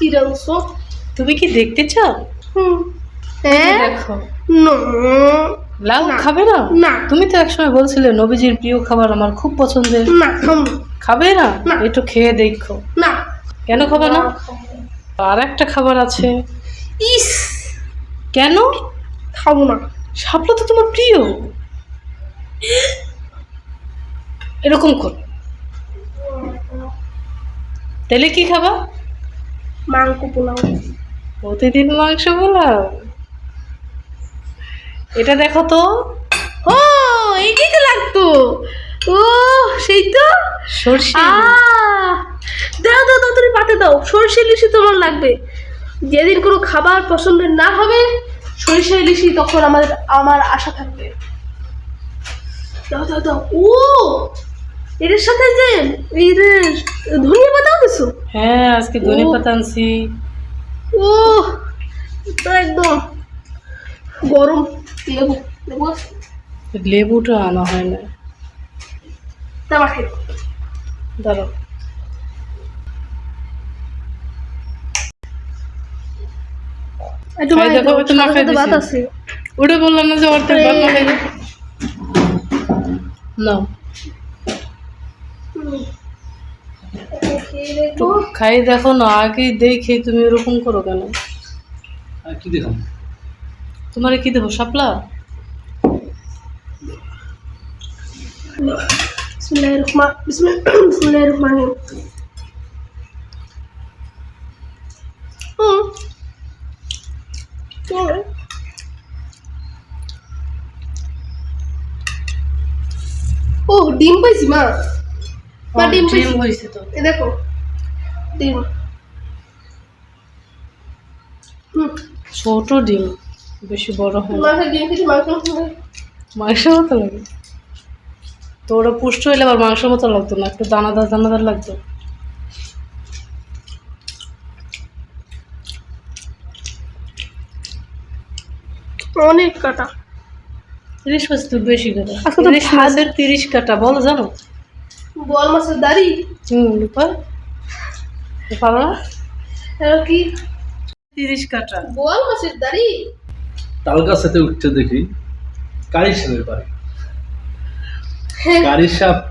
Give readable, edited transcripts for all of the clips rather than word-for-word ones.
কি রাখছো? তুমি কি দেখতে চাও? হ্যাঁ দেখো। না লাউ না। খাবে না? না। তুমি তো একসময় বলছিলে নবীজির প্রিয় খাবার আমার খুব পছন্দের। না খাবো খাবে না? না। একটু খেয়ে দেখো। না। কেন খাবে না? আর একটা খাবার আছে। ইস কেন? খাবো না। শাপলা তো তোমার প্রিয়। এরকম কর। তাহলে কি খাবা? মাংস পোলাও। প্রতিদিন মাংস পোলাও? এটা দেখো তো। ও এইটাই তো লাগতো। ও সেই তো সর্ষে। দাও দাও তাড়াতাড়ি পাতে দাও। সরষে ইলিশই তোমার লাগবে। যেদিন কোনো খাবার পছন্দের না হবে সরিষা ইলিশই তখন আমার আশা থাকবে। দাও দাও দাও। ও এটার সাথে যে এই যে ধনিয়া পাতাও দিছো? হ্যাঁ আজকে ধনে পাতা আনছি। ও তো একদম গরম। লেবু লেবু আছে? লেবুটা আনা হয় না। তারপর খাই দাঁড়াও। একটু খাই দেখো, দাও, ওই তো সাথে মাখাই সাথে ভাত দিছি। আছে। ওটা বললাম না যে অর্ধেক ভাত মাখাই দাও। নাও তো খাই দেখো না, আগে দেখে তুমি ওরকম করো কেন? আর কি দেখাম? তোমার কি দেবো? শাপলা? বিসমিল্লাহির রহমানির রহিম। ও ডিম পাইছি মা। মা ডিম ডিম পাইছি। হয়েছে তো। এ দেখো ডিম। ছোট ডিম, বেশি বড় হয় না। মাংস ডিম খেতে মাংস মাংসের মতো লাগে তো। ওরা পুষ্ট হইলে আবার মাংসের মতো লাগতো না, একটু দানাদার দানাদার লাগতো। অনেক কাটা। 30 মাছ তো বেশি কাটা। আজকে তো 30 মাছের 30 কাটা বলো জানো? বল মাছের দাড়ি পারো না? কি 30 কাটা বল মাছের দাড়ি? তাল গাছেতে উঠতে দেখি কারি সাপের বাড়ি।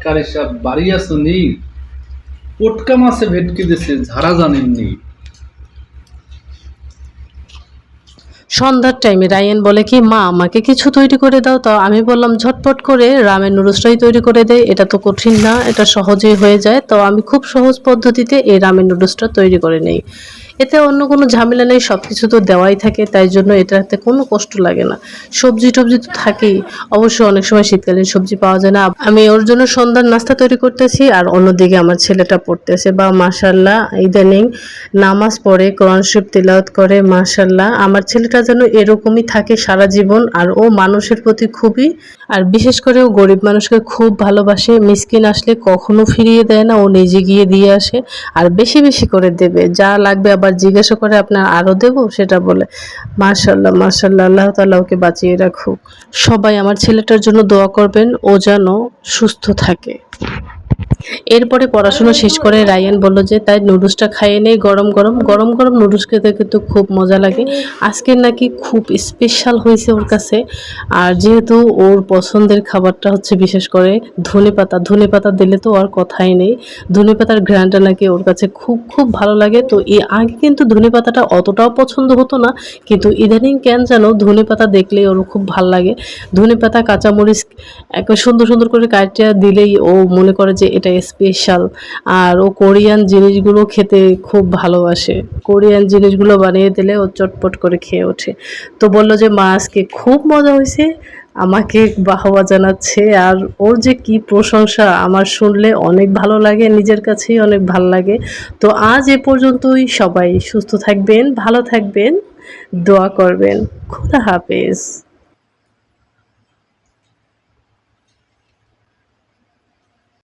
কারি সাপ বাড়ি আসো নি, পটকা মাছে ভেটকি দিছে ঝাড়া জানেননি। সন্ধ্যার টাইমে রায়ান বলে কি, মা আমাকে কিছু তৈরি করে দাও। তো আমি বললাম ঝটপট করে রামেন নুডলসটাই তৈরি করে দেয়, এটা তো কঠিন না, এটা সহজেই হয়ে যায়। তো আমি খুব সহজ পদ্ধতিতে এই রামেন নুডলসটা তৈরি করে নেই। এতে অন্য কোনো ঝামেলা নেই, সব কিছু তো দেওয়াই থাকে, তাই জন্য এটাতে কোনো কষ্ট লাগে না। সবজি টবজি তো থাকেই, অবশ্য অনেক সময় শীতকালীন সবজি পাওয়া যায় না। আমি ওর জন্য সন্ধ্যার নাস্তা তৈরি করতেছি, আর অন্যদিকে আমার ছেলেটা পড়তেছে। বা মাশাল্লাহ ইদানিং নামাজ পড়ে, কোরআন শরীফ তিলাওয়াত করে। মাশাল্লাহ আমার ছেলেটা যেন এরকমই থাকে সারা জীবন। আর ও মানুষের প্রতি খুবই, আর বিশেষ করে ও গরিব মানুষকে খুব ভালোবাসে। মিসকিন আসলে কখনো ফিরিয়ে দেয় না, ও নিজে গিয়ে দিয়ে আসে, আর বেশি বেশি করে দেবে। যা লাগবে আবার জিজ্ঞাসা করে আপনার আরও দেবো, সেটা বলে। মাশাল্লাহ মাশাল্লাহ, আল্লাহ তাআলা ওকে বাঁচিয়ে রাখুক। সবাই আমার ছেলেটার জন্য দোয়া করবেন, ও যেন সুস্থ থাকে। এরপরে পড়াশোনা শেষ করে রায়ান বলল যে তাই নুডলসটা খাইয়ে নেই। গরম গরম গরম গরম নুডলস খেতে কিন্তু খুব মজা লাগে। আজকের নাকি খুব স্পেশাল হয়েছে ওর কাছে। আর যেহেতু ওর পছন্দের খাবারটা হচ্ছে বিশেষ করে ধনেপাতা, ধনেপাতা দিলে তো আর কথাই নেই। ধনেপাতার ঘ্রাণটা নাকি ওর কাছে খুব খুব ভালো লাগে। তো এর আগে কিন্তু ধনেপাতাটা অতটাও পছন্দ হতো না, কিন্তু ইদানিং কেন যেন ধনেপাতা দেখলেই ওর খুব ভালো লাগে। ধনেপাতা কাঁচামরিচ একবার সুন্দর সুন্দর করে কাটিয়ে দিলেই ও মনে করে যে এটা স্পেশাল। আর ও কোরিয়ান জিনিসগুলো খেতে খুব ভালোবাসে, কোরিয়ান জিনিসগুলো বানিয়ে দিলে ও চটপট করে খেয়ে ওঠে। তো বললো যে মা আজকে খুব মজা হয়েছে, আমাকে বাহবা জানাচ্ছে। আর ওর যে কি প্রশংসা আমার শুনলে অনেক ভালো লাগে, নিজের কাছেই অনেক ভালো লাগে। তো আজ এ পর্যন্তই, সবাই সুস্থ থাকবেন, ভালো থাকবেন, দোয়া করবেন। খোদা হাফেজ।